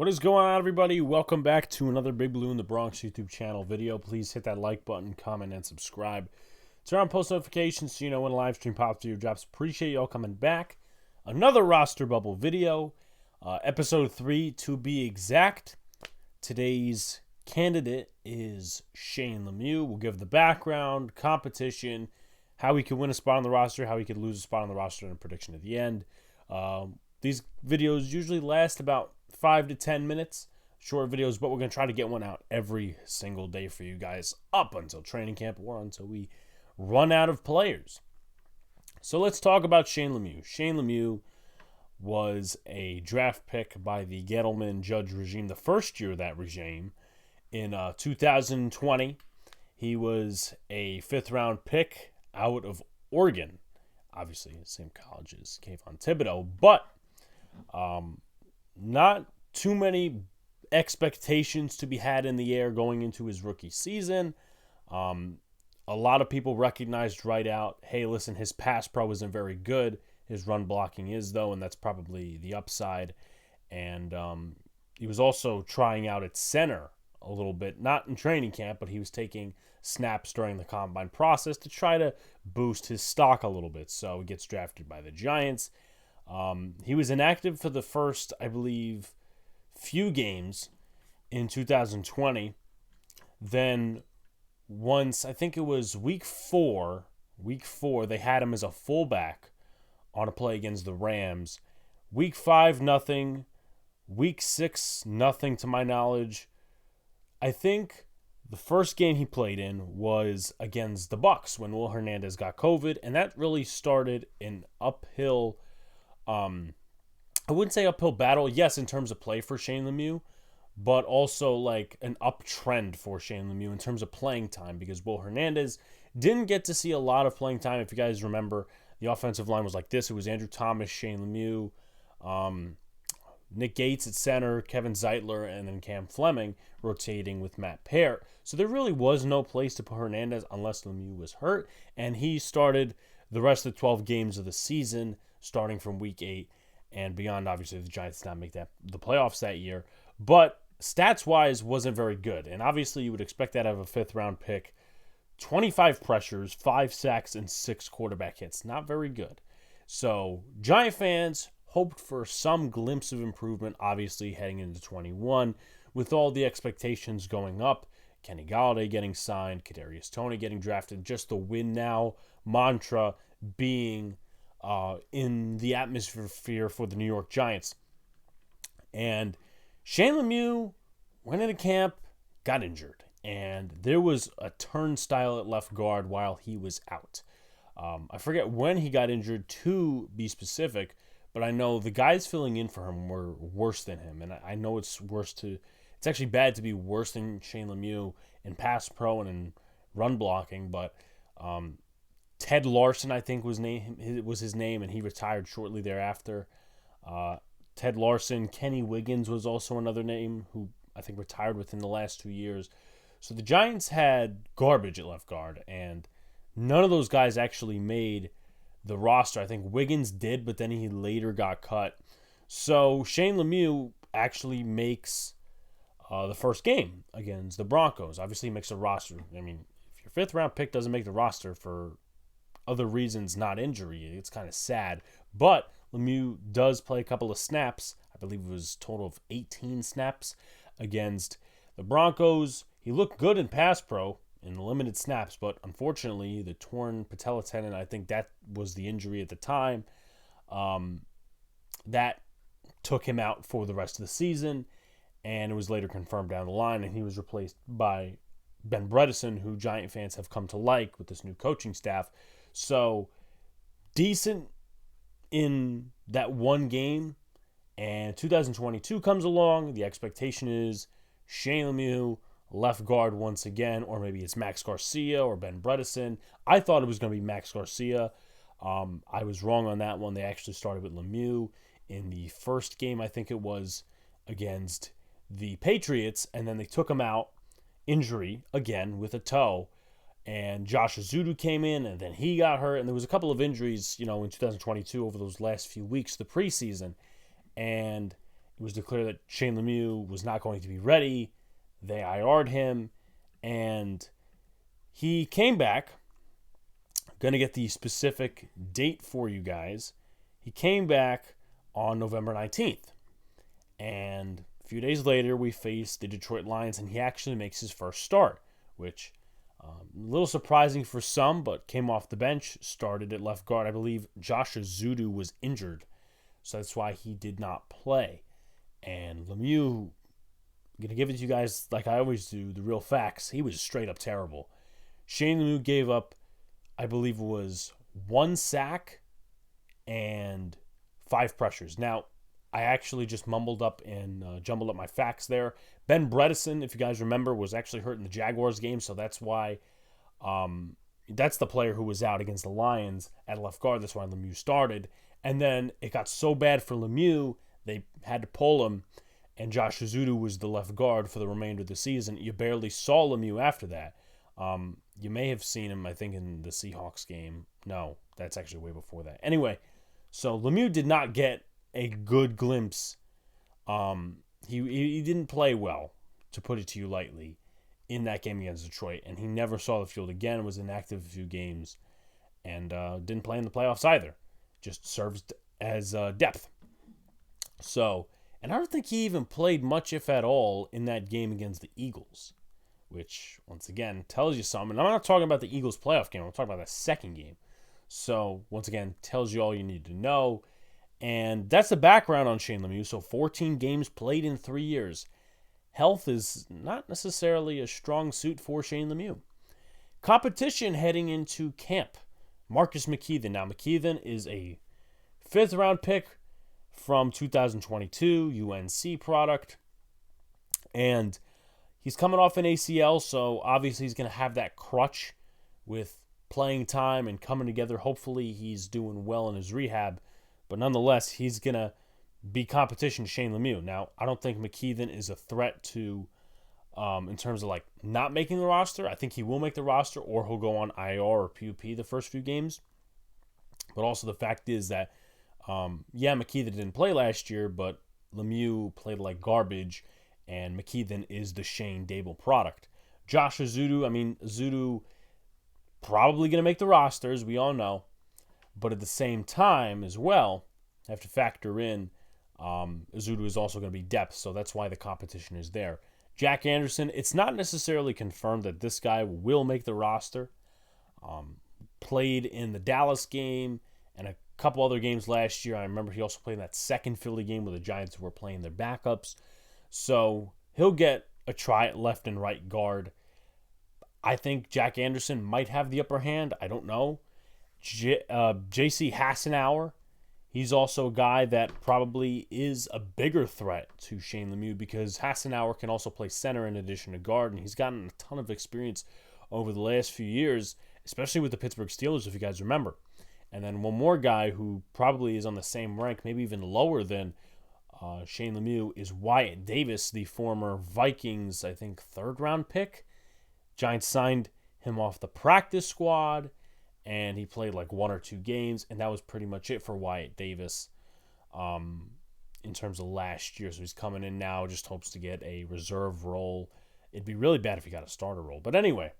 What is going on, everybody? Welcome back to another Big Blue in the Bronx YouTube channel video. Please hit that like button, comment, and subscribe. Turn on post notifications so you know when a live stream pops to your drops. Appreciate y'all coming back. Another roster bubble video, episode 3 to be exact. Today's candidate is Shane Lemieux. We'll give the background, competition, how he could win a spot on the roster, how he could lose a spot on the roster, and a prediction at the end. These videos usually last about 5 to 10 minutes, short videos, but we're going to try to get one out every single day for you guys up until training camp or until we run out of players. So let's talk about Shane Lemieux. Shane Lemieux was a draft pick by the Gettleman Judge regime, the first year of that regime, in 2020. He was a fifth-round pick out of Oregon. Obviously, the same college as Kayvon Thibodeau, but not too many expectations to be had in the air going into his rookie season. A lot of people recognized right out, hey, listen, his pass pro isn't very good. His run blocking is, though, and that's probably the upside. And he was also trying out at center a little bit, not in training camp, but he was taking snaps during the combine process to try to boost his stock a little bit. So he gets drafted by the Giants. He was inactive for the first, I believe, few games in 2020. Then once, I think it was week four, they had him as a fullback on a play against the Rams. Week 5, nothing. Week 6, nothing to my knowledge. I think the first game he played in was against the Bucs when Will Hernandez got COVID, and that really started an uphill I wouldn't say uphill battle, yes, in terms of play for Shane Lemieux, but also like an uptrend for Shane Lemieux in terms of playing time, because Will Hernandez didn't get to see a lot of playing time. If you guys remember, the offensive line was like this. It was Andrew Thomas, Shane Lemieux, Nick Gates at center, Kevin Zeitler, and then Cam Fleming rotating with Matt Peart. So there really was no place to put Hernandez unless Lemieux was hurt, and he started the rest of the 12 games of the season, starting from week 8 and beyond. Obviously, the Giants did not make the playoffs that year, but stats-wise wasn't very good. And obviously, you would expect that out of a fifth-round pick. 25 pressures, 5 sacks, and 6 quarterback hits. Not very good. So, Giant fans hoped for some glimpse of improvement, obviously, heading into 21, with all the expectations going up. Kenny Golladay getting signed, Kadarius Toney getting drafted, just the win now mantra being in the atmosphere for the New York Giants. And Shane Lemieux went into camp, got injured, and there was a turnstile at left guard while he was out. I forget when he got injured, to be specific, but I know the guys filling in for him were worse than him, and I know it's actually bad to be worse than Shane Lemieux in pass pro and in run blocking, but Ted Larson, I think, was his name, and he retired shortly thereafter. Ted Larson, Kenny Wiggins was also another name who I think retired within the last 2 years. So the Giants had garbage at left guard, and none of those guys actually made the roster. I think Wiggins did, but then he later got cut. So Shane Lemieux actually makes the first game against the Broncos. Obviously, he makes a roster. I mean, if your fifth-round pick doesn't make the roster for other reasons, not injury, it's kind of sad. But Lemieux does play a couple of snaps. I believe it was a total of 18 snaps against the Broncos. He looked good in pass pro in the limited snaps, but unfortunately, the torn patella tendon, I think that was the injury at the time, that took him out for the rest of the season, and it was later confirmed down the line, and he was replaced by Ben Bredesen, who Giant fans have come to like with this new coaching staff. So, decent in that one game, and 2022 comes along. The expectation is Shane Lemieux, left guard once again, or maybe it's Max Garcia or Ben Bredesen. I thought it was going to be Max Garcia. I was wrong on that one. They actually started with Lemieux in the first game, I think it was, against the Patriots, and then they took him out, injury, again, with a toe. And Josh Azudu came in, and then he got hurt. And there was a couple of injuries, in 2022 over those last few weeks, the preseason. And it was declared that Shane Lemieux was not going to be ready. They IR'd him, and he came back. Going to get the specific date for you guys. He came back on November 19th. And a few days later, we faced the Detroit Lions, and he actually makes his first start, which a little surprising for some, but came off the bench, started at left guard. I believe Josh Azudu was injured, so that's why he did not play. And Lemieux, I'm going to give it to you guys like I always do, the real facts. He was straight up terrible. Shane Lemieux gave up, I believe it was 1 sack and 5 pressures. Now, I actually just mumbled up and jumbled up my facts there. Ben Bredesen, if you guys remember, was actually hurt in the Jaguars game, so that's why that's the player who was out against the Lions at left guard. That's why Lemieux started. And then it got so bad for Lemieux, they had to pull him, and Josh Azudu was the left guard for the remainder of the season. You barely saw Lemieux after that. You may have seen him, I think, in the Seahawks game. No, that's actually way before that. Anyway, so Lemieux did not get a good glimpse. He didn't play well, to put it to you lightly, in that game against Detroit, and he never saw the field again, was inactive a few games, and didn't play in the playoffs either. Just served as depth. So, and I don't think he even played much, if at all, in that game against the Eagles, which, once again, tells you something. And I'm not talking about the Eagles playoff game. I'm talking about the second game. So, once again, tells you all you need to know. And that's the background on Shane Lemieux. So, 14 games played in 3 years. Health is not necessarily a strong suit for Shane Lemieux. Competition heading into camp. Marcus McKeithen. Now, McKeithen is a 5th-round pick from 2022, UNC product. And he's coming off an ACL, so obviously he's going to have that crutch with playing time and coming together. Hopefully he's doing well in his rehab, but nonetheless, he's going to be competition to Shane Lemieux. Now, I don't think McKeithen is a threat to, in terms of like not making the roster. I think he will make the roster, or he'll go on IR or PUP the first few games. But also the fact is that, McKeithen didn't play last year, but Lemieux played like garbage, and McKeithen is the Shane Dable product. Josh Azudu, Azudu probably going to make the roster, as we all know. But at the same time, as well, have to factor in Azudu is also going to be depth, so that's why the competition is there. Jack Anderson, it's not necessarily confirmed that this guy will make the roster. Played in the Dallas game and a couple other games last year. I remember he also played in that second Philly game where the Giants were playing their backups. So he'll get a try at left and right guard. I think Jack Anderson might have the upper hand. I don't know. J.C. Hassenauer, he's also a guy that probably is a bigger threat to Shane Lemieux because Hassenauer can also play center in addition to guard, and he's gotten a ton of experience over the last few years, especially with the Pittsburgh Steelers, if you guys remember. And then one more guy who probably is on the same rank, maybe even lower than Shane Lemieux, is Wyatt Davis, the former Vikings, I think, 3rd-round pick. Giants signed him off the practice squad, and he played like 1 or 2 games, and that was pretty much it for Wyatt Davis in terms of last year. So he's coming in now, just hopes to get a reserve role. It'd be really bad if he got a starter role. But anyway,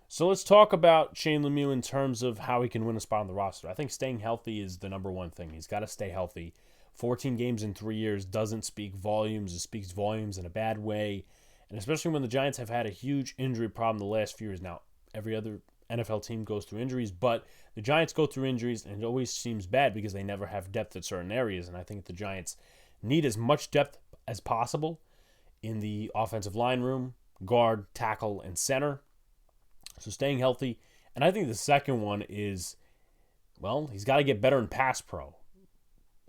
so let's talk about Shane Lemieux in terms of how he can win a spot on the roster. I think staying healthy is the number one thing. He's got to stay healthy. 14 games in 3 years doesn't speak volumes. It speaks volumes in a bad way. And especially when the Giants have had a huge injury problem the last few years. Now, every other NFL team goes through injuries, but the Giants go through injuries, and it always seems bad because they never have depth at certain areas. And I think the Giants need as much depth as possible in the offensive line room, guard, tackle, and center. So staying healthy. And I think the second one is, well, he's got to get better in pass pro.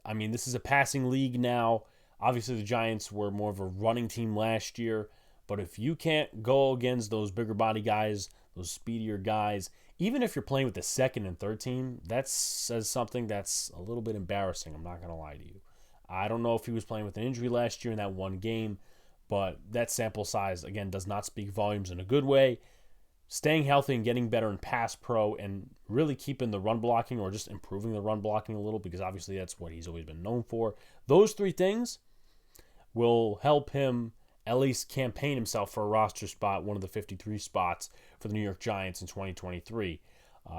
I mean, this is a passing league now. Obviously, the Giants were more of a running team last year. But if you can't go against those bigger body guys, those speedier guys, even if you're playing with the second and third team, that says something that's a little bit embarrassing. I'm not going to lie to you. I don't know if he was playing with an injury last year in that one game, but that sample size, again, does not speak volumes in a good way. Staying healthy and getting better in pass pro and really keeping the run blocking or just improving the run blocking a little, because obviously that's what he's always been known for. Those 3 things, will help him at least campaign himself for a roster spot, one of the 53 spots for the New York Giants in 2023.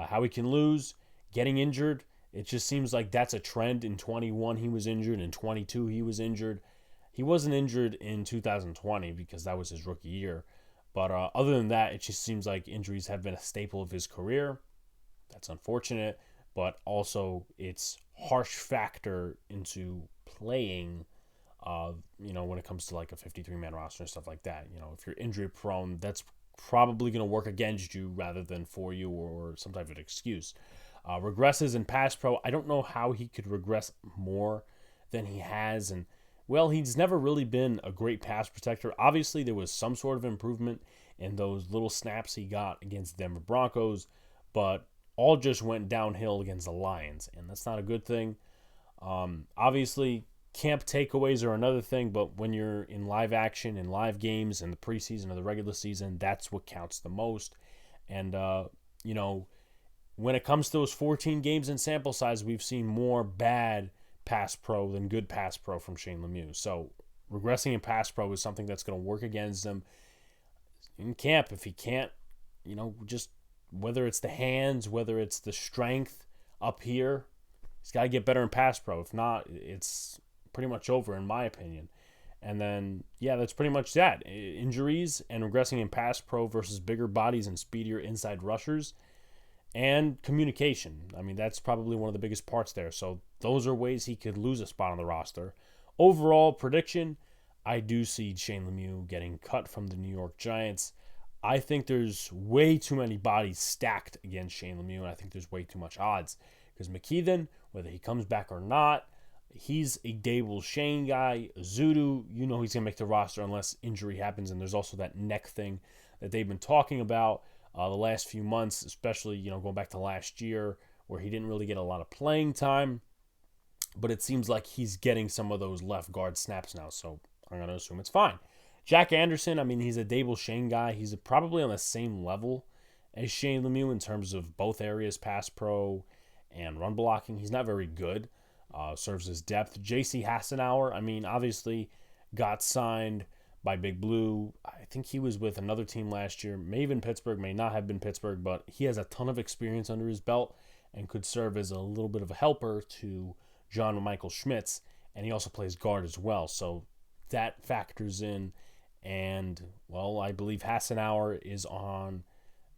How he can lose, getting injured, it just seems like that's a trend. In 21, he was injured. In 22, he was injured. He wasn't injured in 2020 because that was his rookie year. But other than that, it just seems like injuries have been a staple of his career. That's unfortunate, but also it's harsh factor into playing, when it comes to like a 53-man roster and stuff like that. If you're injury prone, that's probably going to work against you rather than for you or some type of excuse. Regresses in pass pro. I don't know how he could regress more than he has. And, well, he's never really been a great pass protector. Obviously, there was some sort of improvement in those little snaps he got against the Denver Broncos, but all just went downhill against the Lions, and that's not a good thing. Obviously, camp takeaways are another thing, but when you're in live action, in live games, in the preseason or the regular season, that's what counts the most. And, when it comes to those 14 games in sample size, we've seen more bad pass pro than good pass pro from Shane Lemieux. So regressing in pass pro is something that's going to work against him in camp. If he can't, just whether it's the hands, whether it's the strength up here, he's got to get better in pass pro. If not, it's pretty much over in my opinion. And then, that's pretty much that. Injuries and regressing in pass pro versus bigger bodies and speedier inside rushers. And communication. I mean, that's probably one of the biggest parts there. So those are ways he could lose a spot on the roster. Overall prediction, I do see Shane Lemieux getting cut from the New York Giants. I think there's way too many bodies stacked against Shane Lemieux, and I think there's way too much odds. Because McKeithen, whether he comes back or not, he's a Dable Shane guy. Zudu, he's going to make the roster unless injury happens. And there's also that neck thing that they've been talking about the last few months, especially, going back to last year where he didn't really get a lot of playing time. But it seems like he's getting some of those left guard snaps now, so I'm going to assume it's fine. Jack Anderson, he's a Dable Shane guy. He's probably on the same level as Shane Lemieux in terms of both areas, pass pro and run blocking. He's not very good. Serves as depth. J.C. Hassenauer, obviously got signed by Big Blue. I think he was with another team last year. May have been Pittsburgh, may not have been Pittsburgh, but he has a ton of experience under his belt and could serve as a little bit of a helper to John Michael Schmitz, and he also plays guard as well. So that factors in, and, well, I believe Hassenauer is on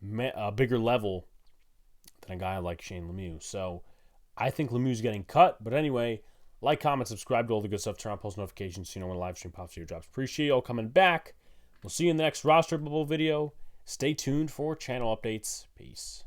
a bigger level than a guy like Shane Lemieux. So I think Lemieux's getting cut, but anyway, like, comment, subscribe to all the good stuff. Turn on post notifications so you know when a live stream pops to your drops. Appreciate you all coming back. We'll see you in the next roster bubble video. Stay tuned for channel updates. Peace.